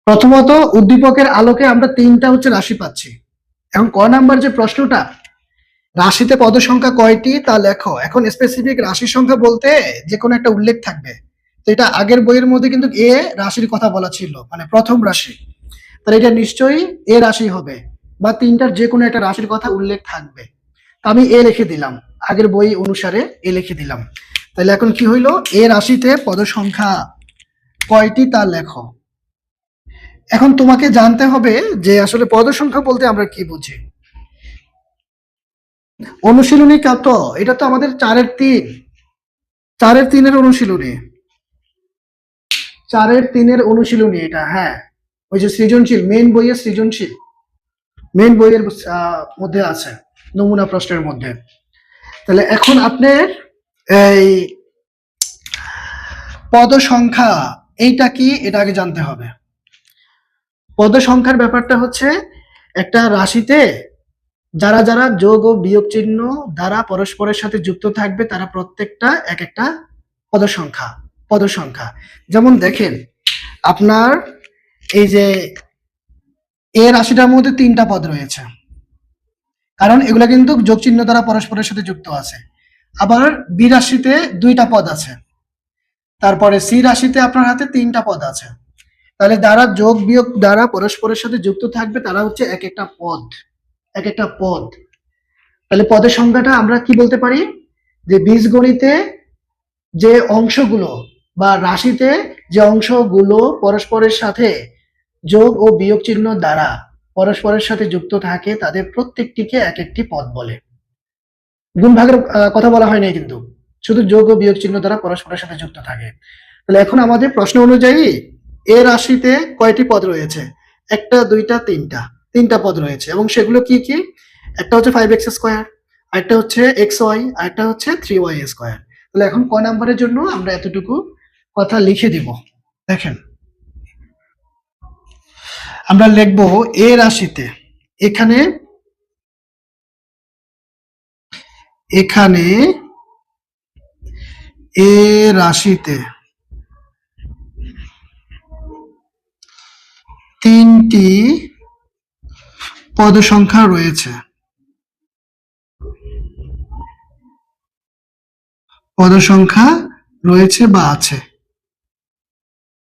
প্রথমত উদ্দীপকের আলোকে আমরা তিনটা হচ্ছে রাশি পাচ্ছি। এখন ক নাম্বার যে প্রশ্নটা, রাশিতে পদ সংখ্যা কয়টি তা লেখো। এখন স্পেসিফিক রাশির সংখ্যা বলতে যে কোনো একটা উল্লেখ থাকবে। তো এটা আগের বইয়ের মধ্যে কিন্তু এ রাশির কথা বলা ছিল, মানে প্রথম রাশি, তাহলে এটা নিশ্চয়ই এ রাশি হবে, বা তিনটার যে কোনো একটা রাশির কথা উল্লেখ থাকবে। আমি এ লিখে দিলাম, আগের বই অনুসারে এ লিখে দিলাম। তাহলে এখন কি হইলো, এ রাশিতে পদ সংখ্যা কয়টি তা লেখো। এখন তোমাকে জানতে হবে যে আসলে পদ সংখ্যা বলতে আমরা কি বুঝি। অনুশীলনী কত? এটা তো আমাদের 4-এর 3, 4-এর 3-এর অনুশীলনী, 4-এর 3-এর অনুশীলনী এটা। হ্যাঁ, ওই যে সৃজনশীল, মেইন বইয়ের সৃজনশীল, মেইন বইয়ের মধ্যে আছে, নমুনা প্রশ্নের মধ্যে। তাহলে এখন আপনার এই পদ সংখ্যা এইটা কি, এটা আগে জানতে হবে। পদ সংখ্যার ব্যাপারটা হচ্ছে একটা রাশিতে যারা যারা যোগ ও বিয়োগ চিহ্ন দ্বারা পরস্পরের সাথে যুক্ত থাকবে তারা প্রত্যেকটা এক একটা পদ সংখ্যা। পদ সংখ্যা যেমন দেখেন, আপনার এই যে এ রাশিটার মধ্যে 3টা পদ রয়েছে, কারণ এগুলা কিন্তু যোগ চিহ্ন দ্বারা পরস্পরের সাথে যুক্ত আছে। আবার বি রাশিতে 2টা পদ আছে, তারপরে সি রাশিতে আপনার হাতে 3টা পদ আছে। তাহলে যারা যোগ বিয়োগ দ্বারা পরস্পরের সাথে যুক্ত থাকবে তারা হচ্ছে এক একটা পদ, এক একটা পদ। তাহলে পদের সংখ্যাটা আমরা কি বলতে পারি, যে বীজগণিতে যে অংশগুলো বা রাশিতে যে অংশগুলো পরস্পরের সাথে যোগ ও বিয়োগ চিহ্ন দ্বারা পরস্পরের সাথে যুক্ত থাকে তাদের প্রত্যেকটিকে এক একটি পদ বলে। গুণ ভাগের কথা বলা হয় নাই কিন্তু, শুধু যোগ ও বিয়োগ চিহ্ন দ্বারা পরস্পরের সাথে যুক্ত থাকে। তাহলে এখন আমাদের প্রশ্ন অনুযায়ী এ রাশিতে কয়টি পদ রয়েছে? 1, 2, 3টা, 3টা পদ রয়েছে, এবং সেগুলো কি কি? একটা হচ্ছে 5x², আরেকটা হচ্ছে xy, আরেকটা হচ্ছে 3y²। তাহলে এখন ক নাম্বারের জন্য আমরা এতটুকু কথা লিখে দিব। দেখেন, আমরা লিখবো এ রাশিতে, এখানে এখানে এ রাশিতে 3টি পদ সংখ্যা রয়েছে। পদ সংখ্যা রয়েছে বা আছে,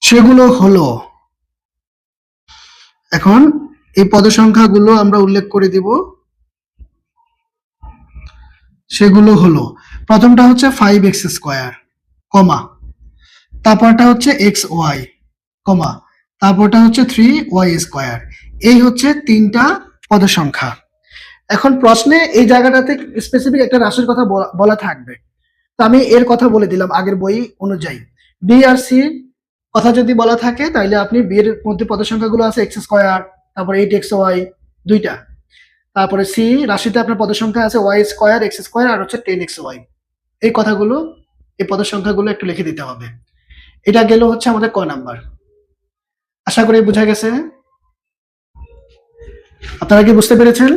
সেগুলো হলো, এখন এই পদ সংখ্যাগুলো আমরা উল্লেখ করে দিব। সেগুলো হলো, প্রথমটা হচ্ছে 5x², কমা, তারপরটা হচ্ছে xy, কমা, তারপরটা হচ্ছে 3y²। এই হচ্ছে 3টা পদ সংখ্যা। এখন প্রশ্নে এই জায়গাটাতে স্পেসিফিক একটা রাশির কথা বলা থাকবে, তো আমি এর কথা বলে দিলাম আগের বই অনুযায়ী। বি আর সি কথা যদি বলা থাকে তাহলে আপনি বি এর মধ্যে পদ সংখ্যাগুলো আছে x², তারপর 8xy 2টা, তারপরে সি রাশিতে আপনার পদ সংখ্যা আছে y², x² আর হচ্ছে 10xy। এই কথাগুলো, এই পদ সংখ্যাগুলো একটু লিখে দিতে হবে। এটা গেল হচ্ছে আমাদের ক নাম্বার। আশা করি বোঝা গেছে। আপনারা কি বুঝতে পেরেছেন?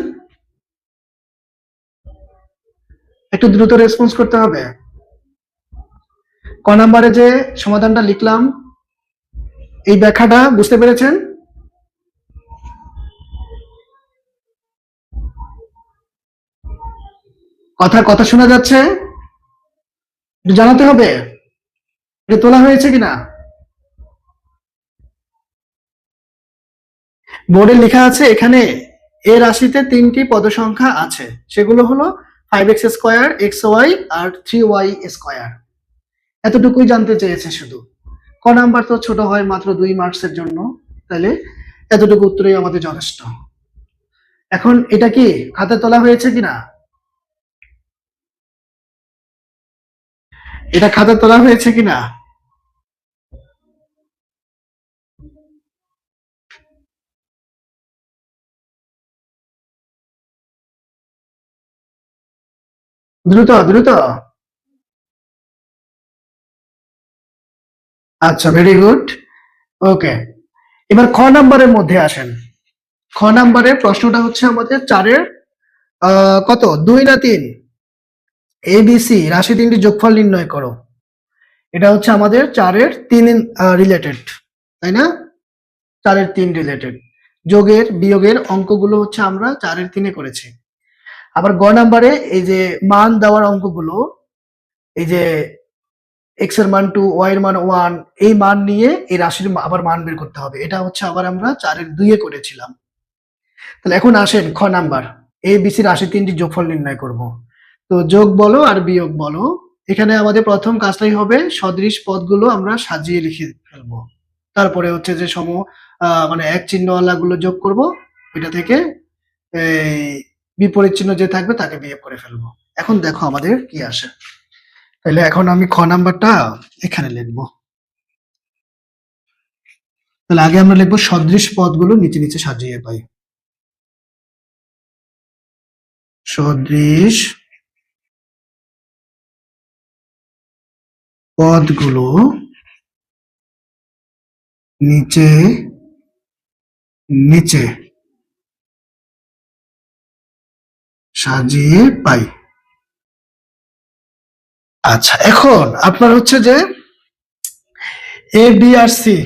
একটু দ্রুত রেসপন্স করতে হবে। ক নাম্বারে যে সমাধানটা লিখলাম, এই ব্যাখ্যাটা বুঝতে পেরেছেন? কথা কথা শোনা যাচ্ছে? জানাতে হবে এটা তোলা হয়েছে কিনা। বোর্ডে লেখা আছে এখানে এ রাশিতে 3টি পদ সংখ্যা আছে, সেগুলো হলো 5x², xy আর 3y²। এতটুকুই জানতে চেয়েছে শুধু। ক নাম্বার তো ছোট হয়, মাত্র 2 মার্কসের জন্য, তাহলে এতটুকু উত্তরই আমাদের যথেষ্ট। এখন এটা কি হাতে তোলা হয়েছে কিনা, এটা খাতা তোলা হয়েছে কিনা? দ্রুত দ্রুত। আচ্ছা, ভেরি গুড। ওকে, এবার খ নাম্বারের মধ্যে আসেন। খ নাম্বারের প্রশ্নটা হচ্ছে আমাদের 4-এর কত, 2 না 3, ABC রাশি 3টি যোগফল নির্ণয় করো। এটা হচ্ছে আমাদের 4-এর 3 রিলেটেড, তাই না? 4 এর 3 রিলেটেড। যোগের বিয়োগের অঙ্কগুলো হচ্ছে আমরা 4 এর 3 করেছি। আবার গ নাম্বারে এই যে মান দেওয়ার অঙ্কগুলো, এই যে x এর মান 2, y এর মান 1, এই মান নিয়ে এই রাশির আবার মান বের করতে হবে। এটা হচ্ছে আবার আমরা 4 এর 2 এ করেছিলাম। তাহলে এখন আসেন খ নাম্বার, a b c রাশি 3টি যোগফল নির্ণয় করব। তো যোগ বলো আর বিয়োগ বলো, এখানে আমাদের প্রথম কাজটাই হবে সদৃশ পদগুলো আমরা সাজিয়ে লিখে ফেলবো। তারপরে হচ্ছে যে মানে এক চিহ্নওয়ালা গুলো যোগ করব, এটা থেকে এই বিপরীত চিহ্ন যে থাকবে তাকে বিয়োগ করে ফেলবো। এখন দেখো আমাদের কি আসে। তাহলে এখন আমি খ নাম্বারটা এখানে লিখবো। তাহলে আগে আমরা লিখবো সদৃশ পদগুলো নিচে নিচে সাজিয়ে পাই। সদৃশ পদগুলো নিচে নিচে সাজিয়ে পাই। আচ্ছা, এখন আপনার হচ্ছে যে এ বি আর সি,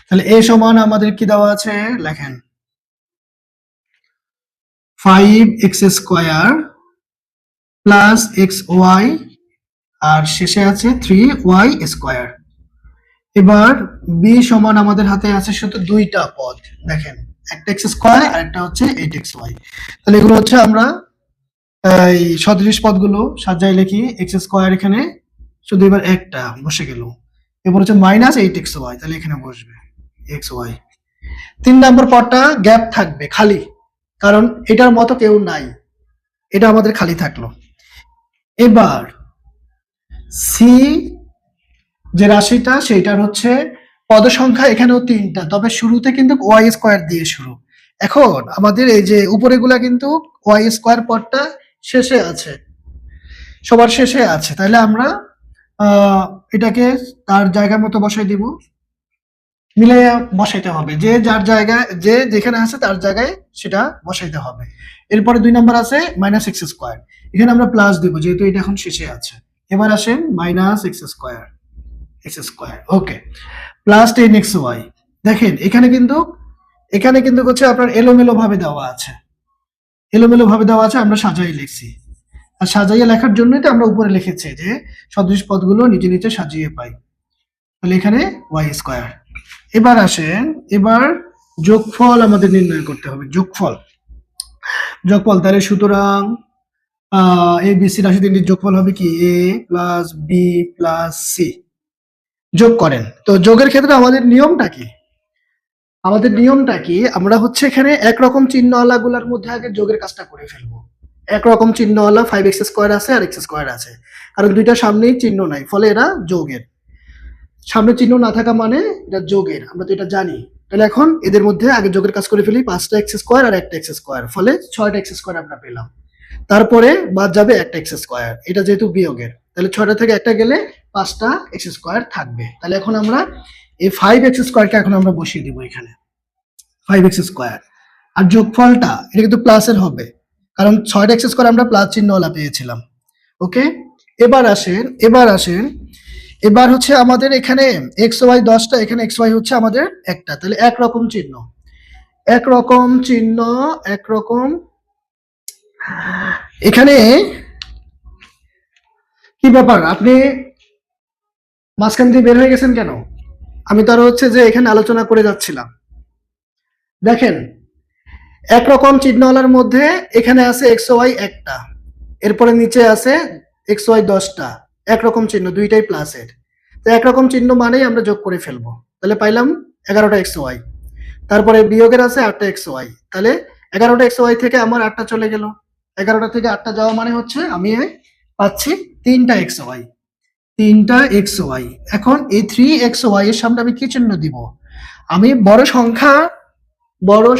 তাহলে এ সমান আমাদের কি দেওয়া আছে লেখেন 5x² প্লাস xy আর শেষে আছে 3y²। এবার বি সমান আমাদের হাতে আছে শুধু দুইটা পদ, দেখেন একটা x² আর একটা হচ্ছে 8xy। তাহলে এগুলো হচ্ছে আমরা এই সদৃশ পদগুলো সাজাই লিখি। x² এখানে শুধু এবার একটা বসে গেল, এবার হচ্ছে -8xy, তাহলে এখানে বসবে xy। 3 নম্বর পদটা গ্যাপ থাকবে খালি, কারণ এটার মতো কেউ নাই, এটা আমাদের খালি থাকলো। এবার সি যে রাশিটা সেটার হচ্ছে পদ সংখ্যা এখানেও 3টা, তবে শুরুতে কিন্তু y² দিয়ে শুরু। এখন আমাদের এই যে উপরেগুলা কিন্তু y² পদটা শেষে আছে, সবার শেষে আছে, তাহলে আমরা এটাকে তার জায়গা মতো বসাই দিব, মিলাইয়া বসাইতে হবে, যে যার জায়গায় যে যেখানে আছে তার জায়গায় সেটা বসাইতে হবে। এরপরে 2 নম্বর আছে -x², এখানে আমরা প্লাস দিব যেহেতু এটা এখন শেষে আছে। এবার আসেন -x², ওকে, প্লাস 10xy। দেখেন এখানে কিন্তু হচ্ছে আপনার এলোমেলো ভাবে দেওয়া আছে, এলোমেলো ভাবে দেওয়া আছে, আমরা সাজাই লিখছি। আর সাজাইয়া লেখার জন্যই তো আমরা উপরে লিখেছি যে সদৃশ পদগুলো নিচে নিচে সাজিয়ে পাই। তাহলে এখানে y²। এবার আসেন, এবার যোগফল আমাদের নির্ণয় করতে হবে। যোগফল তাহলে সুতরাং এ বি সি রাশি 3টির যোগফল হবে কি a plus B plus C. যোগ করেন। তো যোগের ক্ষেত্রে আমাদের নিয়মটা কি? আমরা হচ্ছে এখানে একরকম চিহ্নওয়ালা গুলার মধ্যে আগে যোগের কাজটা করে ফেলবো। একরকম চিহ্নওয়ালা 5x² আছে আর x² আছে, কারণ দুইটা সামনেই চিহ্ন নাই, ফলে এরা যোগের। সামনে চিহ্ন না থাকা মানে এটা যোগের, আমরা তো এটা জানি। তাহলে এখন এদের মধ্যে আগে যোগের কাজ করে ফেলি, 5টা x² আর একটা x², ফলে 6টা x² আমরা পেলাম। তারপরে বাদ যাবে একটা x², এটা যেহেতু বিয়োগের, তাহলে 6টা থেকে একটা গেলে 5টা x² থাকবে। তাহলে এখন আমরা এই 5x² কে এখন আমরা বসিয়ে দিব এখানে, 5x²। আর যোগফলটা এটা কিন্তু প্লাসের হবে, কারণ 6টা x² আমরা প্লাস চিহ্নওয়ালা পেয়েছিলাম। ওকে, এবার আসেন, এবার হচ্ছে আমাদের এখানে xy 10টা, এখানে xy হচ্ছে আমাদের একটা, তাহলে একরকম চিহ্ন। এখানে কি ব্যাপার, আপনি মাঝখান দিয়ে বের হয়ে গেছেন কেন? আমি তো আরো হচ্ছে যে এখানে আলোচনা করে যাচ্ছিলাম। দেখেন একরকম চিহ্নওয়ালার মধ্যে এখানে আছে xy একটা, এরপরে নিচে আছে xy 10টা, একরকম চিহ্ন, দুইটাই প্লাসের। তো একরকম চিহ্ন মানেই আমরা যোগ করে ফেলবো, তাহলে পাইলাম 11টা xy। তারপরে বিয়োগের আছে 8টা xy, তাহলে 11টা xy থেকে আমার 8টা চলে গেল, 11টা থেকে 8টা যাওয়া মানে হচ্ছে আমি পাচ্ছি 3টা xy। এখন এই 3xy এর সামনে আমি কি চিহ্ন দিব? আমি বড়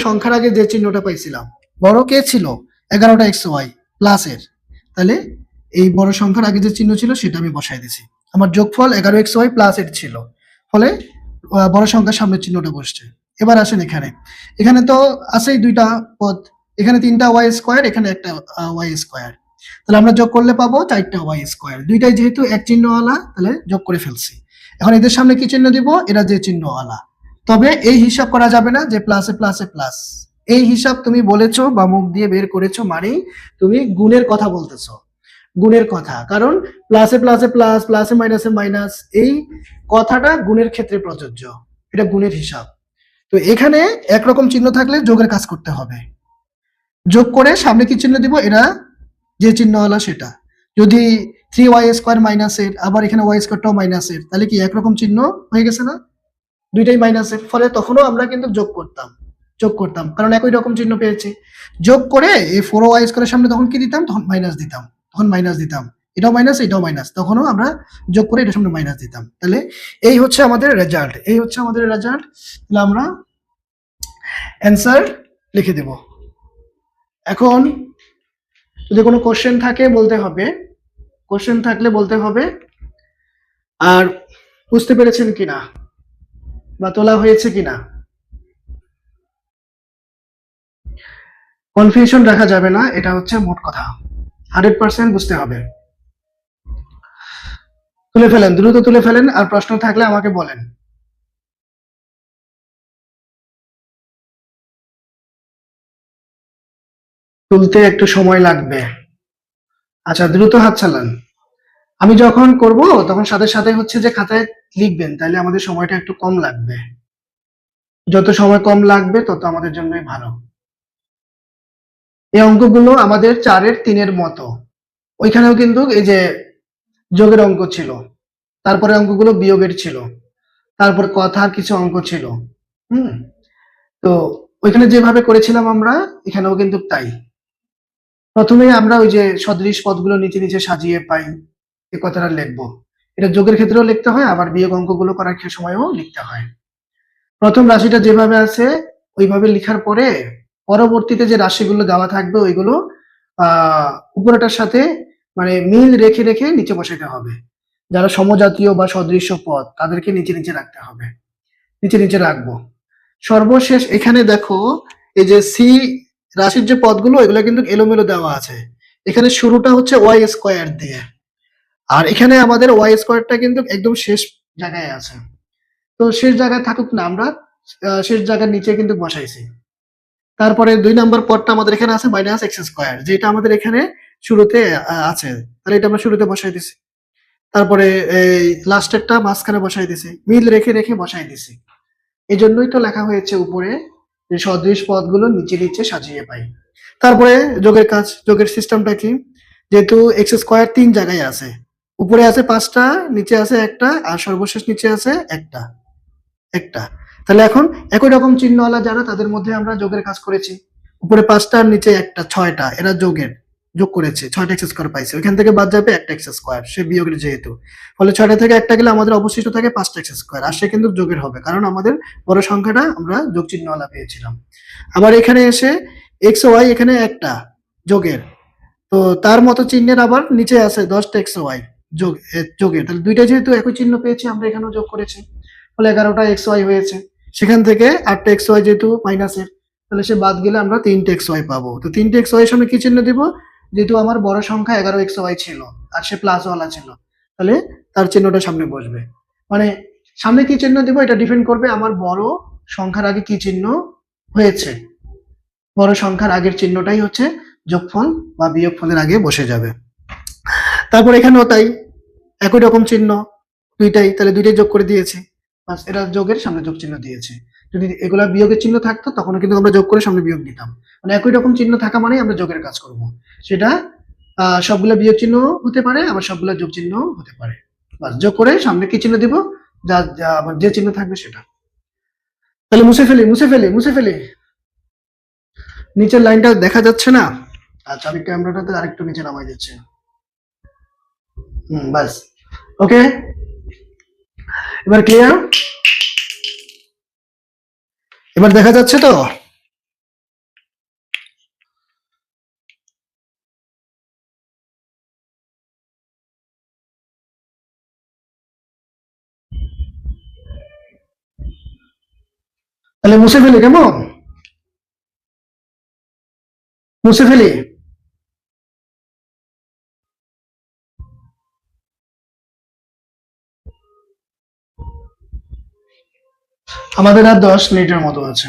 সংখ্যার আগে যে চিহ্নটা পাইছিলাম, বড় কে ছিল? 11টা xy প্লাসের, তাহলে এই বড় সংখ্যার আগে যে চিহ্ন ছিল সেটা আমি বসাই দিছি। আমার যোগফল 11xy প্লাসের ছিল, ফলে বড় সংখ্যার সামনের চিহ্নটা বসছে। এবার আসেন এখানে তো আছেই দুইটা পদ, এখানে 3টা y², এখানে একটা y², তাহলে আমরা যোগ করলে পাবো 4টা y²। দুইটাই যেহেতু এক চিহ্নওয়ালা, তাহলে যোগ করে ফেলছি। এখন এদের সামনে কি চিহ্ন দিব? এরা যে চিহ্নওয়ালা, তবে এই হিসাব করা যাবে না যে প্লাসে প্লাসে প্লাস। এই হিসাব তুমি বলেছো বা মুখ দিয়ে বের করেছো মানেই তুমি গুণের কথা বলতেছো, গুণের কথা। কারণ প্লাসে প্লাসে প্লাস, প্লাসে মাইনাসে মাইনাস, এই কথাটা গুণের ক্ষেত্রে প্রযোজ্য, এটা গুণের হিসাব। তো এখানে একরকম চিহ্ন থাকলে যোগের কাজ করতে হবে। যোগ করে সামনে কি চিহ্ন দিব, এরা যে চিহ্ন হলো সেটা। যদি 3y² মাইনাসের, আবার এখানে y²টাও মাইনাসের, তাহলে কি একরকম চিহ্ন হয়ে গেছে না? দুইটাই মাইনাসের, ফলে তখনও আমরা কিন্তু যোগ করতাম, যোগ করতাম, কারণ একই রকম চিহ্ন পেয়েছি। যোগ করে এই 4y² সামনে তখন কি দিতাম, তখন মাইনাস দিতাম, তখন মাইনাস দিতাম। এটাও মাইনাস, এটাও মাইনাস, তখনও আমরা যোগ করে এটার সামনে মাইনাস দিতাম। তাহলে এই হচ্ছে আমাদের রেজাল্ট, এই হচ্ছে আমাদের রেজাল্ট। তাহলে আমরা অ্যান্সার লিখে দেব। এখন যদি কোনো কোশ্চেন থাকে বলতে হবে, কোশ্চেন থাকলে বলতে হবে। আর বুঝতে পেরেছেন কিনা বা তোলা হয়েছে কিনা, কনফিউশন রাখা যাবে না, এটা হচ্ছে মোট কথা। 100% বুঝতে হবে। তুলে ফেলেন, দ্রুত তুলে ফেলেন, আর প্রশ্ন থাকলে আমাকে বলেন। তুলতে একটু সময় লাগবে। আচ্ছা, দ্রুত হাত চালান। আমি যখন করব তখন সাথে সাথে হচ্ছে যে খাতায় লিখবেন, তাহলে আমাদের সময়টা একটু কম লাগবে। যত সময় কম লাগবে তত আমাদের জন্যই ভালো। এই অঙ্কগুলো আমাদের 4-এর 3-এর মতো। ওইখানেও কিন্তু এই যে যোগের অঙ্ক ছিল, তারপরে অঙ্কগুলো বিয়োগের ছিল, তারপর কথার কিছু অঙ্ক ছিল। হুম। তো ওইখানে যেভাবে করেছিলাম আমরা, এখানেও কিন্তু তাই। প্রথমে আমরা ওই যে সদৃশ পদগুলো নিচে নিচে সাজিয়ে পাই, এই কথাটা লিখবো। এটা যোগের ক্ষেত্রেও লিখতে হয়, আবার বিয়োগ অঙ্কগুলো করার সময়ও লিখতে হয়। প্রথম রাশিটা যেভাবে আছে ওইভাবে লিখার পরে পরবর্তীতে যে রাশিগুলো দেওয়া থাকবে ওইগুলো উপরেটার সাথে মানে মিল রেখে রেখে নিচে বসাইতে হবে। যারা সমজাতীয় বা সদৃশ্য পদ তাদেরকে নিচে নিচে রাখতে হবে, নিচে নিচে রাখবো। সর্বশেষ এখানে দেখো, এই যে সি রাশির যে পদগুলো এগুলো কিন্তু এলোমেলো দেওয়া আছে। এখানে শুরুটা হচ্ছে y² দিয়ে, আর এখানে আমাদের y² কিন্তু একদম শেষ জায়গায় আছে। তো শেষ জায়গায় থাকুক না, আমরা শেষ জায়গার নিচে কিন্তু বসাইছি। তারপরে 2 নম্বর পদটা আমাদের এখানে আছে -x², যেটা আমাদের এখানে শুরুতে আছে, তাহলে এটা আমরা শুরুতে বসাই দিছি। তারপরে এই লাস্টেরটা মাঝখানে বসাই দিছি, মিল রেখে রেখে বসাই দিছি। এই জন্যই তো লেখা হয়েছে উপরে যে সদৃশ পদগুলো নিচে নিচে সাজিয়ে পাই। তারপরে যোগের কাজ, যোগের সিস্টেমটা কি, যেহেতু x² 3 জায়গায় আছে, উপরে আছে 5টা, নিচে আছে একটা, আর সর্বশেষ নিচে আছে একটা, একটা। তাহলে এখন একই রকম চিহ্নওয়ালা যারা তাদের মধ্যে আমরা যোগের কাজ করেছি। উপরে 5টা আর নিচে একটা, 6টা, এরা যোগের, যোগ করেছে, 6টা x² পাইছে, ওইখান থেকে বাদ যাবে একটা x², সে বিয়োগের যেহেতু। ফলে 6টা থেকে একটা গেলে আমাদের অবশিষ্ট থাকে 5টা x², আর সে কিন্তু যোগের হবে, কারণ আমাদের বড় সংখ্যাটা আমরা যোগ চিহ্নওয়ালা পেয়েছিলাম। আবার এখানে এসে x ও y এখানে একটা যোগের, তো তার মতো চিহ্নের আবার নিচে আছে 10টা x/y যোগের, তাহলে দুইটা যেহেতু একই চিহ্ন পেয়েছি আমরা এখানেও যোগ করেছি, ফলে 11টা x/y হয়েছে। সেখান থেকে 8টা x/y যেহেতু মাইনাসের, তাহলে সে বাদ গেলে আমরা 3টে x/y পাবো। তো 3টে x/y এর সামনে কি চিহ্ন দিব, যেহেতু আমার বড় সংখ্যা 11 x/y ছিল আর সে প্লাস ওয়ালা ছিল, তাহলে তার চিহ্নটা সামনে বসবে। মানে সামনে কি চিহ্ন দিব এটা ডিপেন্ড করবে আমার বড় সংখ্যার আগে কি চিহ্ন হয়েছে। বড় সংখ্যার আগের চিহ্নটাই হচ্ছে যোগফল বা বিয়োগফলের আগে বসে যাবে। তারপর এখানেও তাই, একই রকম চিহ্ন, দুইটাই, তাহলে দুইটাই যোগ করে দিয়েছি, বাস, এটা যোগের সামনে যোগ চিহ্ন দিয়েছি। যদি এগুলা বিয়োগের চিহ্ন থাকতো তখন কিন্তু আমরা যোগ করে সামনে বিয়োগ দিতাম। মানে একই রকম চিহ্ন থাকা মানেই আমরা যোগের কাজ করব। সেটা সবগুলা বিয়োগ চিহ্ন হতে পারে, আবার সবগুলা যোগ চিহ্ন হতে পারে। বাস, যোগ করে সামনে কি চিহ্ন দিব, যে চিহ্ন থাকবে সেটা। তাহলে মুছে ফেলি, মুছে ফেলি, মুছে ফেলি। নিচের লাইনটা দেখা যাচ্ছে না? আচ্ছা, আমি ক্যামেরাটাতে আরেকটু নিচে নামাই দিচ্ছি। বাস, ওকে, এবার ক্লিয়ার, এবার দেখা যাচ্ছে তো? তাহলে মুছে ফেলি, কেমন? মুছে ফেলি। আমাদের আর 10 মিনিটের মতো আছে।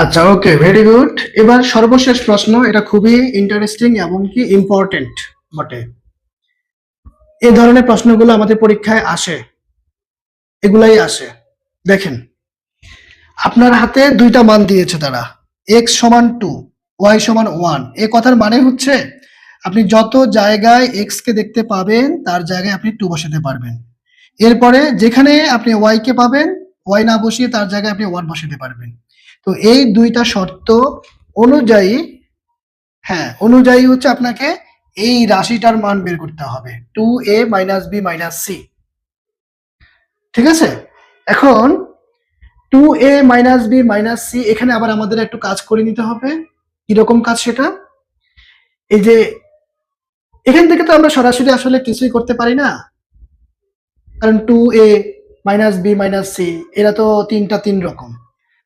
আচ্ছা, ওকে, ভেরি গুড। এবার সর্বশেষ প্রশ্ন, এটা খুবই ইন্টারেস্টিং এবং কি ইম্পর্টেন্ট বটে। এই ধরনের প্রশ্নগুলো আমাদের পরীক্ষায় আসে, এগুলাই আসে। দেখেন, আপনার হাতে দুইটা মান দিয়েছে তারা, এক্স সমান 2, ওয়াই সমান 1। এই কথার মানে হচ্ছে আপনি যত জায়গায় এক্স কে দেখতে পাবেন তার জায়গায় আপনি 2 বসাতে পারবেন। এরপরে যেখানে আপনি ওয়াই কে পাবেন, ওয়াই না বসিয়ে তার জায়গায় আপনি 1 বসাতে পারবেন। তো এই দুইটা শর্ত অনুযায়ী, হ্যাঁ, অনুযায়ী হচ্ছে আপনাকে এই রাশিটার মান বের করতে হবে, 2a minus B minus C. ঠিক আছে? এখন 2a minus B minus C, এখানে আবার আমাদের একটু কাজ করে নিতে হবে। কিরকম কাজ সেটা? এই যে এখান থেকে তো আমরা সরাসরি আসলে কিছুই করতে পারি না, কারণ 2a minus B minus C এরা তো তিন রকম।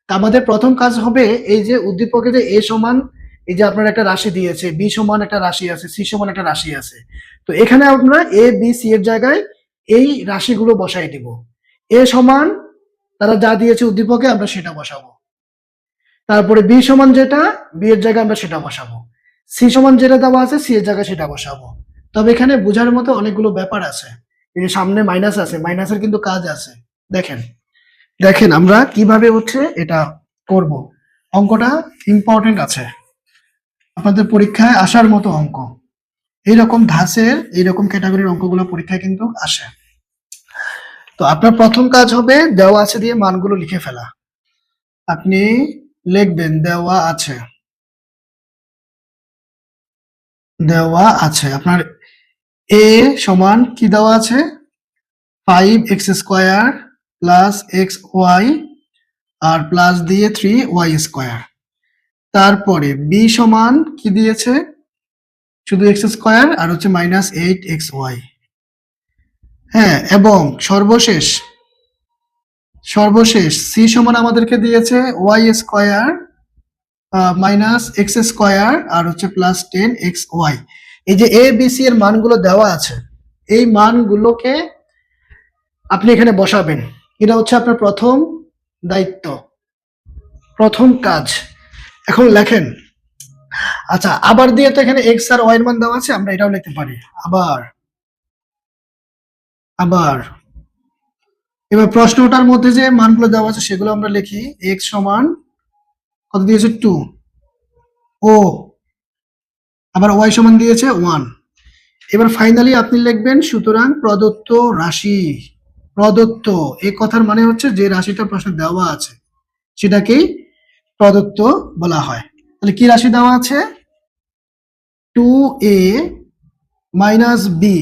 তা আমাদের প্রথম কাজ হবে, এই যে উদ্দীপকে যে এ সমান, এই যে আপনার একটা রাশি দিয়েছে, বি সমান একটা রাশি আছে, সি সমান একটা রাশি আছে, তো এখানে আমরা এ বি সি এর জায়গায় এই রাশিগুলো বসাই দিব। এ সমান তারা যা দিয়েছে উদ্দীপকে আমরা সেটা বসাবো, তারপরে বি সমান যেটা, বি এর জায়গায় আমরা সেটা বসাবো, সি সমান যেটা দেওয়া আছে সি এর জায়গায় সেটা বসাবো। তবে এখানে বোঝার মতো অনেকগুলো ব্যাপার আছে। এই যে সামনে মাইনাস আছে, মাইনাসের কিন্তু কাজ আছে। দেখেন, দেখেন আমরা কিভাবে হচ্ছে এটা করব। অঙ্কটা ইম্পর্টেন্ট আছে, আপনাদের পরীক্ষায় আসার মতো অঙ্ক। এইরকম ধাঁচের, এইরকম ক্যাটাগরির অঙ্কগুলো পরীক্ষায় কিন্তু আসে। তো আপনার প্রথম কাজ হবে দেওয়া আছে দিয়ে মানগুলো লিখে ফেলা। আপনি লিখবেন দেওয়া আছে, দেওয়া আছে আপনার এ সমান কি দেওয়া আছে, 5x² প্লাস xy আর প্লাস দিয়ে 3y²। তারপরে বি সমান কি দিয়েছে, শুধু x² আর হচ্ছে -8xy। হ্যাঁ, এবং সর্বশেষ সর্বশেষ সি সমান আমাদেরকে দিয়েছে y² -x² আর হচ্ছে +10xy। এই যে এ বি সি এর মানগুলো দেওয়া আছে, এই মানগুলোকে আপনি এখানে বসাবেন। এটা হচ্ছে আপনার প্রথম দায়িত্ব, প্রথম কাজ। এখন লেখেন, আচ্ছা আবার দিয়ে তো এখানে এক্স আর ওয়াই এর মান দেওয়া আছে, আমরা এটাও লিখতে পারি আবার। আবার এবার প্রশ্নটার মধ্যে যে মানগুলো দেওয়া আছে সেগুলো আমরা লিখি। এক্স সমান কত দিয়েছে, 2, ও আবার ওয়াই সমান দিয়েছে 1। এবার ফাইনালি আপনি লিখবেন সুতরাং প্রদত্ত রাশি। প্রদত্ত এই কথার মানে হচ্ছে যে রাশিটা প্রশ্নে দেওয়া আছে সেটাকেই প্রদত্ত বলা হয়। তাহলে কি রাশি দেওয়া আছে, 2a minus B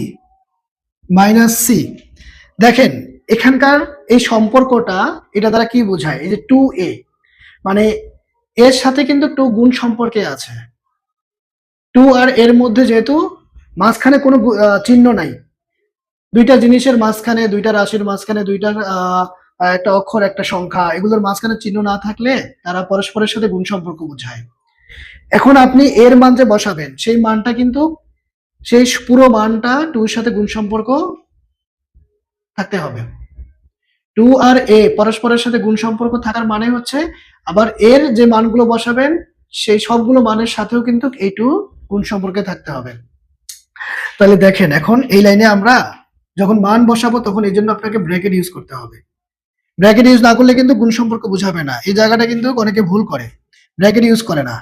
minus C. দেখেন এখানকার এই সম্পর্কটা, এটা দ্বারা কি বোঝায়, এই যে 2a মানে এর সাথে কিন্তু 2 গুণ সম্পর্কে আছে। 2 আর এর মধ্যে যেহেতু মাঝখানে কোনো চিহ্ন নাই, দুইটা জিনিসের মাঝখানে, দুইটা রাশির মাঝখানে, দুইটা একটা অক্ষর একটা সংখ্যা, এগুলোর মাঝখানে চিহ্ন না থাকলে তারা পরস্পরের সাথে গুণ সম্পর্ক বোঝায়। এখন আপনি এর মান যে বসাবেন সেই মানটা কিন্তু, সেই পুরো মানটা 2 এর সাথে গুণ সম্পর্ক থাকতে হবে। 2 আর এ পরস্পরের সাথে গুণ সম্পর্ক থাকার মানে হচ্ছে আবার এর যে মানগুলো বসাবেন সেই সবগুলো মানের সাথেও কিন্তু এই 2 গুণ সম্পর্কে থাকতে হবে। তাহলে দেখেন এখন এই লাইনে আমরা যখন মান বসাবো তখন এই জন্য আপনাকে ব্র্যাকেট ইউজ করতে হবে। ব্র্যাকেট ইউজ না করলে কিন্তু গুণ সম্পর্ক বোঝাবে না, এই জায়গাটা কিন্তু অনেকে ভুল করে, ব্র্যাকেট ইউজ করে না।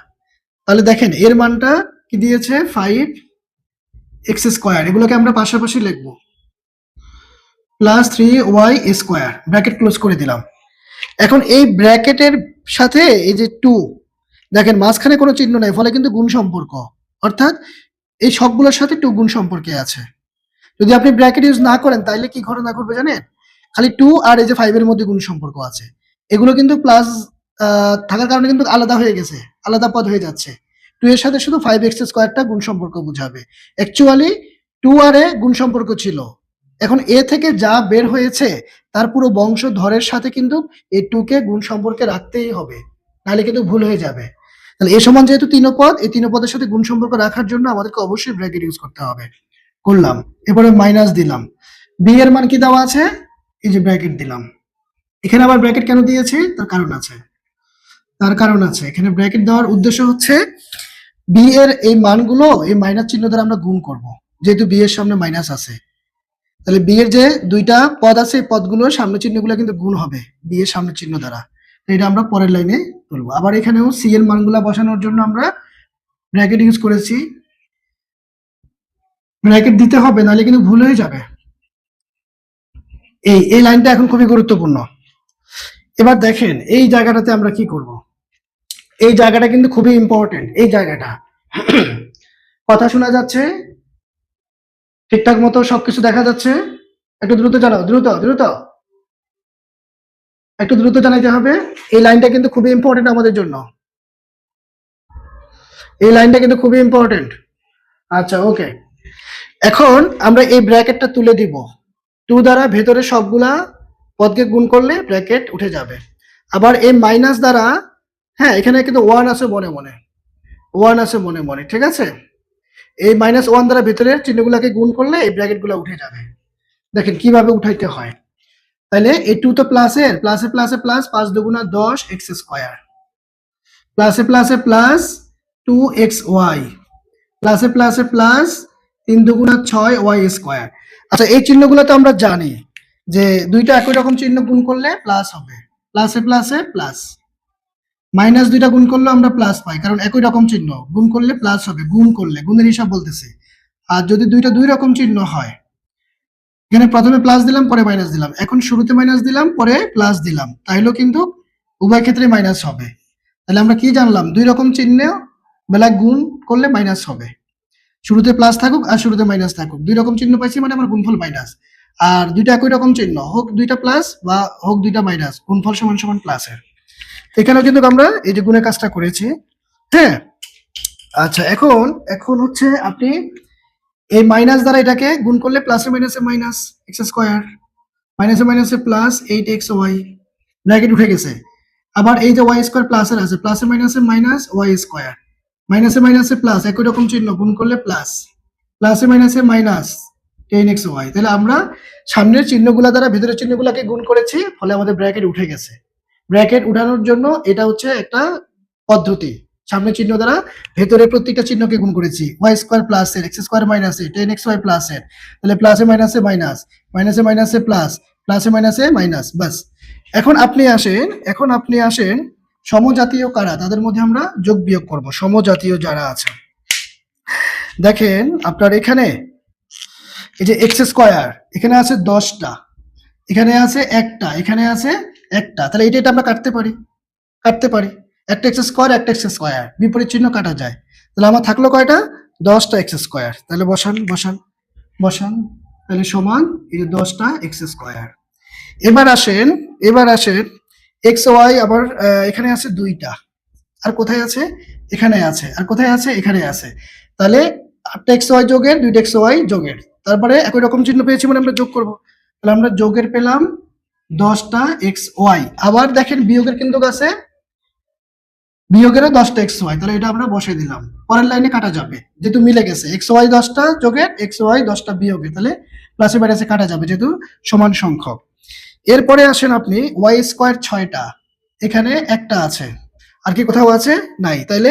তাহলে দেখেন এর মানটা কি দিয়েছে, 5x², এগুলোকে আমরা পাশাপাশি লিখবো, +3y², ব্র্যাকেট ক্লোজ করে দিলাম। এখন এই ব্র্যাকেটের সাথে এই যে 2, দেখেন মাঝখানে কোনো চিহ্ন নাই, ফলে কিন্তু গুণ সম্পর্ক, অর্থাৎ এই সবগুলোর সাথে 2 গুণ সম্পর্কে আছে। যদি আপনি ব্র্যাকেট ইউজ না করেন তাহলে কি ঘটনা ঘটবে জানেন, খালি 2 আর এই যে 5 এর মধ্যে গুণ সম্পর্ক আছে, এগুলো কিন্তু প্লাস থাকার কারণে কিন্তু আলাদা হয়ে গেছে, আলাদা পদ হয়ে যাচ্ছে। 2 এর সাথে শুধু 5x² গুণ সম্পর্ক বুঝাবে। অ্যাকচুয়ালি 2 আর এ গুণ সম্পর্ক ছিল, এখন এ থেকে যা বের হয়েছে তার পুরো বংশধরের সাথে কিন্তু এই 2 কে গুণ সম্পর্কে রাখতেই হবে, নাহলে কিন্তু ভুল হয়ে যাবে। তাহলে এ সমান যেহেতু 3 পদ, এই 3 পদের সাথে গুণ সম্পর্ক রাখার জন্য আমাদেরকে অবশ্যই ব্র্যাকেট ইউজ করতে হবে। করলাম, এরপরে মাইনাস দিলাম। বি এর মান কি দেওয়া আছে? এই যে ব্র্যাকেট দিলাম। এখানে আবার ব্র্যাকেট কেন দিয়েছি? তার কারণ আছে। এখানে ব্র্যাকেট দেওয়ার উদ্দেশ্য হচ্ছে বি এর এই মানগুলো এই মাইনাস চিহ্ন দ্বারা আমরা গুণ করব, যেহেতু বি এর সামনে মাইনাস আছে। তাহলে বি এর যে দুইটা পদ আছে, এই পদগুলোর সামনে চিহ্নগুলো কিন্তু গুণ হবে বি এর সামনে চিহ্ন দ্বারা। এটা আমরা পরের লাইনে তুলবো। আবার এখানেও সি এর মানগুলা বসানোর জন্য আমরা ব্র্যাকেট ইউজ করেছি। ব্র্যাকেট দিতে হবে, নাহলে কিন্তু ভুল হয়ে যাবে। এই লাইনটা এখন খুবই গুরুত্বপূর্ণ। এবার দেখেন এই জায়গাটাতে আমরা কি করব। এই জায়গাটা কিন্তু খুবই ইম্পর্টেন্ট। এই জায়গাটা কথা শোনা যাচ্ছে? ঠিকঠাক মতো সবকিছু দেখা যাচ্ছে? একটু দ্রুত জানাও, দ্রুত একটু দ্রুত জানাইতে হবে। এই লাইনটা কিন্তু খুবই ইম্পর্টেন্ট আমাদের জন্য। এই লাইনটা কিন্তু খুবই ইম্পর্টেন্ট। আচ্ছা, ওকে। এখন আমরা এই ব্র্যাকেটটা তুলে দিব। 2 দ্বারা ভেতরে সবগুলা পদকে গুণ করলে ব্র্যাকেট উঠে যাবে। আবার এই মাইনাস দ্বারা, হ্যাঁ এখানে কিন্তু 1 আছে মনে মনে, 1 আছে মনে মনে, ঠিক আছে। এই -1 দ্বারা ভেতরের চিহ্নগুলোকে গুণ করলে এই ব্র্যাকেটগুলো উঠে যাবে। দেখেন কিভাবে উঠাইতে হয়। তাহলে এই 2 তো প্লাসের, প্লাসে প্লাসে প্লাস, 5 দুগুণা 10 এক্স স্কোয়ার, প্লাসে প্লাসে প্লাস 2xy, প্লাসে প্লাসে প্লাস 3 দুগুণা 6 ওয়াই স্কোয়ার। আচ্ছা, এই চিহ্নগুলো তো আমরা জানি যে দুইটা একই রকম চিহ্ন গুণ করলে প্লাস হবে, প্লাসে প্লাসে প্লাস। মাইনাস দুইটা গুণ করলে আমরা প্লাস পাই, কারণ একই রকম চিহ্ন গুণ করলে প্লাস হবে, গুণ করলে, গুণের হিসাব বলতেছে। আর যদি দুইটা দুই রকম চিহ্ন হয়, এখানে প্রথমে প্লাস দিলাম পরে মাইনাস দিলাম, এখন শুরুতে মাইনাস দিলাম পরে প্লাস দিলাম, তাইলেও কিন্তু উভয় ক্ষেত্রে মাইনাস হবে। তাহলে আমরা কি জানলাম? দুই রকম চিহ্ন বেলা গুণ করলে মাইনাস হবে। শুরুতে প্লাস থাকুক আর শুরুতে মাইনাস থাকুক, দুই রকম চিহ্ন পাইছি মানে আমার গুণফল মাইনাস। আর দুইটা একই রকম চিহ্ন হোক, দুইটা প্লাস বা হোক দুইটা মাইনাস, গুণফল সমান সমান প্লাসের। এখানেও কিন্তু আমরা এই যে গুণের কাজটা করেছি। হ্যাঁ, আচ্ছা, এখন হচ্ছে আপনি এই মাইনাস দ্বারা এটাকে গুণ করলে প্লাসে মাইনাসে মাইনাস এক্স স্কোয়ার, মাইনাসে মাইনাসে প্লাস 8xy, ব্র্যাকেট উঠে গেছে। আবার এই যে ওয়াই স্কোয়ার প্লাসের আছে, প্লাসে মাইনাসে মাইনাস ওয়াই স্কোয়ার, মাইনাসে মাইনাসে প্লাস, একই রকম চিহ্ন গুণ করলে প্লাস, প্লাসে মাইনাসে মাইনাস 10xy। তাহলে আমরা সামনের চিহ্নগুলা দ্বারা ভেতরের চিহ্নগুলাকে গুণ করেছি, ফলে আমাদের ব্র্যাকেট উঠে গেছে। ব্র্যাকেট উঠানোর জন্য এটা হচ্ছে একটা পদ্ধতি। সামনের চিহ্ন দ্বারা ভেতরে প্রত্যেকটা চিহ্নকে গুণ করেছি। ওয়াই স্কোয়ার প্লাস এর, এক্স স্কোয়ার মাইনাস এর, 10xy প্লাস এর, তাহলে প্লাসে মাইনাসে মাইনাস, মাইনাসে মাইনাসে প্লাস, প্লাসে মাইনাসে মাইনাস, বাস। এখন আপনি আসেন সমজাতীয় কারা, তাদের মধ্যে আমরা যোগ বিয়োগ করব। সমজাতীয় যারা আছে, দেখেন আপনার এখানে এই যে এক্স স্কোয়ার, এখানে আছে 10টা, এখানে আছে একটা, এখানে আছে একটা, তাহলে এটা আমরা কাটতে পারি, একটা এক্স স্কোয়ার একটা এক্স স্কোয়ার, বিপরীত চিহ্ন কাটা যায়। তাহলে আমার থাকলো কয়টা? 10টা এক্স স্কোয়ার। তাহলে বসান, তাহলে সমান এই যে 10টা এক্স স্কোয়ার। এবার আসেন এক্স ওয়াই, আবার এখানে আছে 2টা, আর কোথায় আছে? এখানে আছে, আর কোথায় আছে? এখানে আছে। তাহলে 8টা এক্স ওয়াই যোগের 2টা এক্স ওয়াই যোগের, তারপরে একই রকম চিহ্ন পেয়েছি মানে আমরা যোগ করব। তাহলে আমরা যোগের পেলাম 10টা এক্স ওয়াই। আবার দেখেন বিয়োগের কিন্তু আছে, বিয়োগেরও 10টা এক্স ওয়াই, তাহলে এটা আমরা বসে দিলাম। পরের লাইনে কাটা যাবে যেহেতু মিলে গেছে, এক্স ওয়াই 10টা যোগের, এক্স ওয়াই 10টা বিয়োগের, তাহলে প্লাসে মাইনাসে কাটা যাবে যেহেতু সমান সংখ্যক। এরপরে আসেন আপনি ওয়াই স্কোয়ার 6টা, এখানে একটা আছে, আর কি কোথাও আছে? নাই। তাইলে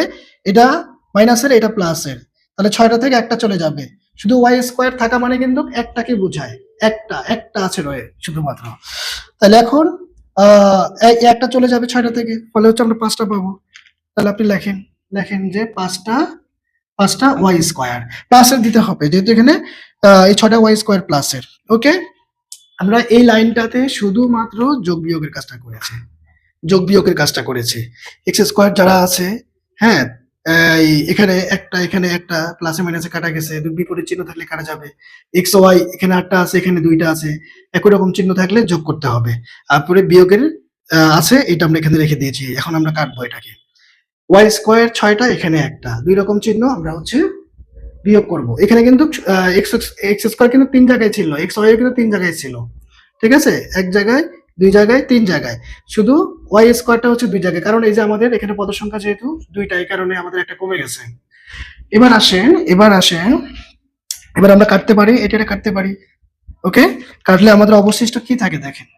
এটা মাইনাসের, এটা প্লাসের, তাহলে 6টা থেকে একটা চলে যাবে। শুধু ওয়াই স্কোয়ার থাকা মানে কিন্তু একটাকে বোঝায়, একটা আছে রয়ে শুধুমাত্র। তাহলে এখন এই একটা চলে যাবে 6টা থেকে, ফলে হচ্ছে আমরা 5টা পাবো। তাহলে আপনি লেখেন যে 5টা ওয়াই স্কোয়ার প্লাসের দিতে হবে, যেহেতু এখানে এই 6টা ওয়াই স্কোয়ার প্লাসের। ওকে, আমরা এই লাইনটাতে শুধুমাত্র যোগ বিয়োগের কাজটা করেছি। এক্স স্কোয়ার যারা আছে, হ্যাঁ, এখানে একটা প্লাসে মাইনাসে কাটা গেছে, বিপরীত চিহ্ন থাকলে কাটা যাবে। এক্স ওয়াই এখানে 8টা আছে, এখানে 2টা আছে, একই রকম চিহ্ন থাকলে যোগ করতে হবে। তারপরে বিয়োগের আছে, এটা আমরা এখানে রেখে দিয়েছি। এখন আমরা কাটবো এটাকে। ওয়াই স্কোয়ার 6টা, এখানে একটা, দুই রকম চিহ্ন আমরা হচ্ছে বিয়োগ করব। এখানে কিন্তু এক্স এক্স স্কোয়ার কিন্তু 3 জায়গায় ছিল, এক্স ওয়াই কিন্তু 3 জায়গায় ছিল, ঠিক আছে, এক জায়গায়, দুই জায়গায়, 3 জায়গায়, শুধু ওয়াই স্কোয়ারটা হচ্ছে 2 জায়গায়, কারণ এই যে আমাদের এখানে পদ সংখ্যা যেহেতু 2টা, এই কারণে আমাদের একটা কমে গেছে। এবার আসেন এবার আমরা কাটতে পারি, এটা কাটতে পারি। ওকে, কাটলে আমাদের অবশিষ্ট কি থাকে দেখেন,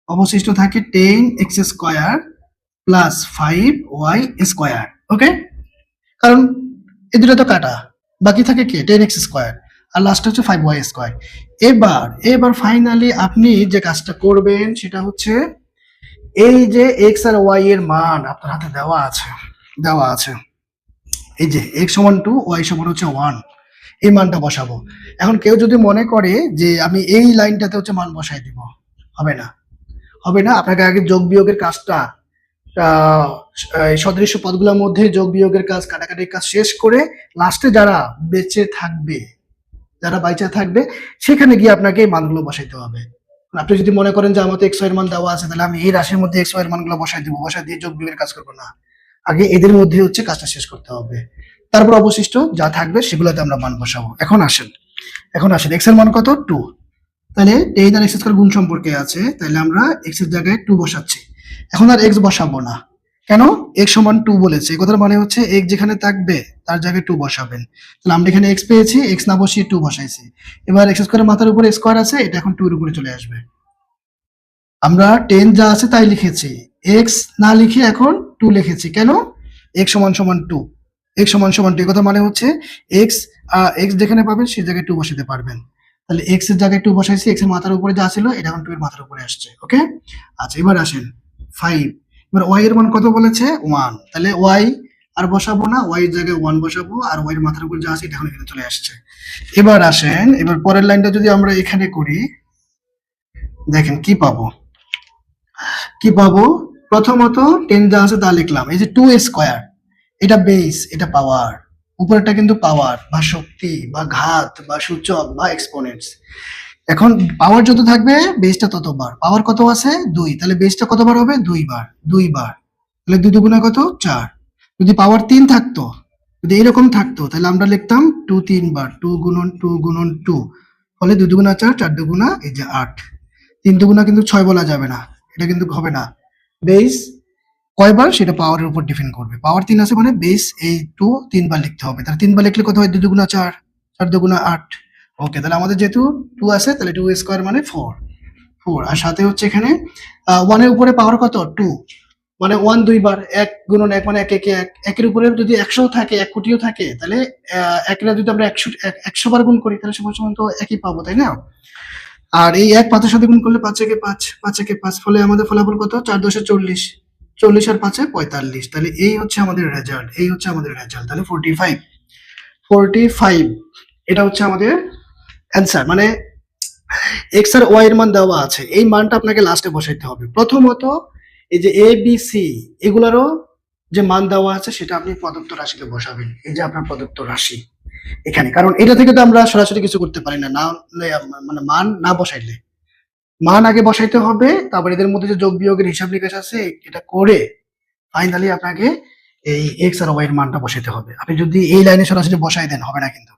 অবশিষ্ট থাকে 10x square plus 5y square. ওকে, কারণ এই দুটো তো কাটা, বাকি থাকে কি 10x স্কোয়ার আর লাস্ট হচ্ছে 5y স্কোয়ার। এবার ফাইনালি আপনি যে কাজটা করবেন সেটা হচ্ছে এই যে x আর y এর মান আপনার হাতে দেওয়া আছে, এই যে x সমান 2, y সমান হচ্ছে 1, এই মানটা বসাবো। এখন কেউ যদি মনে করে যে আমি এই লাইনটাতে হচ্ছে মান বসাই দিব, হবে না, আপনাকে আগে যোগ বিয়োগের কাজটা, এই সদৃশ্য পদগুলোর মধ্যে যোগ বিয়োগের কাজ, কাটাকাটির কাজ শেষ করে লাস্টে যারা বাইচা থাকবে সেখানে গিয়ে আপনাকে এই মানগুলো বসাইতে হবে। আপনি যদি মনে করেন যে আমার তো এক্স ওয়াই এর মান দেওয়া আছে, তাহলে আমি এই রাশির মধ্যে এক্স ওয়াই এর মানগুলো বসাই দিয়ে যোগ বিয়োগের কাজ করবো না, আগে এদের মধ্যে হচ্ছে কাজটা শেষ করতে হবে, তারপর অবশিষ্ট যা থাকবে সেগুলোতে আমরা মান বসাবো। এখন আসেন এক্স এর মান কত 2, তাহলে 10 আর এক্স স্কয়ার গুণ সম্পর্কে আছে, তাহলে আমরা এক্স এর জায়গায় 2 বসাচ্ছি। এখন আর এক্স বসাবো না, কেন, এক্স সমান 2 বলেছে, এই কথার মানে হচ্ছে এক্স যেখানে থাকবে তার জায়গায় 2 বসাবেন। তাহলে আমরা এখানে এক্স পেয়েছি, এক্স না বসিয়ে 2 বসাইছি। এবার এক্স স্কয়ারের মাথার উপরে স্কয়ার আছে, এটা এখন 2 এর উপরে চলে আসবে। আমরা 10 যা আছে তাই লিখেছি, এক্স না লিখে এখন 2 লিখেছি, কেন, এক্স সমান 2, এক্স সমান 2, এই কথা মানে হচ্ছে এক্স যেখানে পাবেন সেই জায়গায় 2 বসাতে পারবেন। তাহলে এক্স এর জায়গায় 2 বসাইছি, এক্স এর মাথার উপরে যা ছিল এটা এখন 2 এর মাথার উপরে আসছে। ওকে, আচ্ছা এবার আসেন 5, এবার ওয়াই এর মান কত বলেছে 1, তাহলে ওয়াই আর বসাবো না, ওয়াই এর জায়গায় 1 বসাবো, আর ওয়াই এর মাথার উপর যা আছে এটা এখন এখানে চলে আসছে। এবার আসেন, এবার পরের লাইনটা যদি আমরা এখানে করি, দেখেন কি পাবো, প্রথমত 10 যা আছে তা লিখলাম, এই যে 2 স্কয়ার, এটা বেস, এটা পাওয়ার, উপরেরটা কিন্তু পাওয়ার বা শক্তি বা ঘাত বা সূচক বা এক্সপোনেন্টস। এখন পাওয়ার যত থাকবে বেসটা ততবার, পাওয়ার কত আছে 2, তাহলে বেসটা কতবার হবে 2 বার, তাহলে 2 দুগুণা কত 4। যদি পাওয়ার 3 থাকতো, যদি এরকম থাকতো, তাহলে আমরা লিখতাম 2 3 বার, 2 গুণন 2 গুণন 2, ফলে 2 দুগুণা 4, 4 দুগুণা এই যে 8, 3 দুগুণা কিন্তু 6 বলা যাবে না, এটা কিন্তু হবে না। বেস কয়বার সেটা পাওয়ারের উপর ডিপেন্ড করবে, পাওয়ার 3 আছে মানে বেস এই 2 3 বার লিখতে হবে, তাহলে 3 বার লিখলে কত হয় 2 দুগুণা 4, 4 দুগুণা 8। ওকে, তাহলে আমাদের যেহেতু 2 আছে, তাহলে 2 স্কয়ার মানে 4, আর সাথে হচ্ছে এখানে 1 এর উপরে পাওয়ার কত 2, মানে 1 2 বার, 1 গুণন 1 মানে 1 1 1, একের উপরে যদি 100 থাকে, 1 কোটিও থাকে, তাহলে একের যদি আমরা 100 বার গুণ করি তাহলে সমান সমান তো একই পাবো, তাই না। আর এই 1 5 এর সাথে গুণ করলে 5 একে 5, 5 একে 5, ফলে আমাদের ফলাফল কত 4 10 40, 40 আর 5 45, তাহলে এই হচ্ছে আমাদের রেজাল্ট, তাহলে 45, এটা হচ্ছে আমাদের অ্যান্সার। মানে এক্স আর ওয়াই এর মান দেওয়া আছে, এই মানটা আপনাকে লাস্টে বসাইতে হবে। প্রথমত এই যে এ বি সি এগুলারও যে মান দেওয়া আছে সেটা আপনি প্রদত্ত রাশিতে বসাবেন, এই যে আপনার প্রদত্ত রাশি এখানে, কারণ এটা থেকে তো আমরা সরাসরি কিছু করতে পারি না, মানে মান না বসাইলে, মান আগে বসাইতে হবে, তারপর এদের মধ্যে যে যোগ বিয়োগের হিসাব নিকাশ আছে এটা করে ফাইনালি আপনাকে এই এক্স আর ওয়াই এর মানটা বসাইতে হবে। আপনি যদি এই লাইনে সরাসরি বসাই দেন হবে না, কিন্তু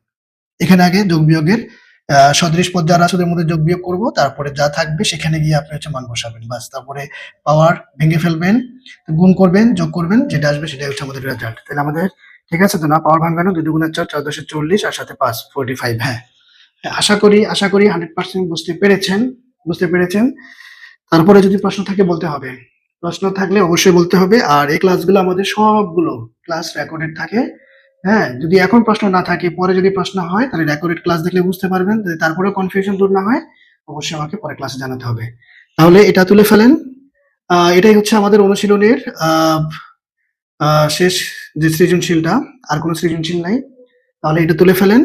এখানে আগে যোগ বিয়োগের সদৃশ পদ যারা আছে ওদের মধ্যে যোগ বিয়োগ করবো, তারপরে যা থাকবে সেখানে গিয়ে আপনি হচ্ছে মান বসাবেন, বাস, তারপরে পাওয়ার ভেঙে ফেলবেন, গুণ করবেন, যোগ করবেন, যেটা আসবে সেটাই হচ্ছে আমাদের রেজাল্ট। তাহলে আমাদের ঠিক আছে তো না, পাওয়ার ভাঙানো 2 দুগুণা 4, 4 10 40, আর সাথে 5 45। হ্যাঁ, আশা করি 100% বুঝতে পেরেছেন। তারপরে যদি প্রশ্ন থাকে বলতে হবে, প্রশ্ন থাকলে অবশ্যই বলতে হবে। আর এই ক্লাসগুলো আমাদের সবগুলো ক্লাস রেকর্ডেড থাকে। হ্যাঁ, যদি এখন প্রশ্ন না থাকে, পরে যদি প্রশ্ন হয়, তাহলে রেকর্ডেড ক্লাস দেখলে বুঝতে পারবেন। যদি তারপরে কনফিউশন দূর না হয়, অবশ্যই আমাকে পরে ক্লাসে জানাতে হবে। তাহলে এটা তুলে ফেলেন। এটাই হচ্ছে আমাদের অনুশীলনের শেষ যে সৃজনশীলটা, আর কোনো সৃজনশীল নাই। তাহলে এটা তুলে ফেলেন।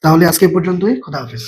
তাহলে আজকে পর্যন্তই, খোদা হাফেজ।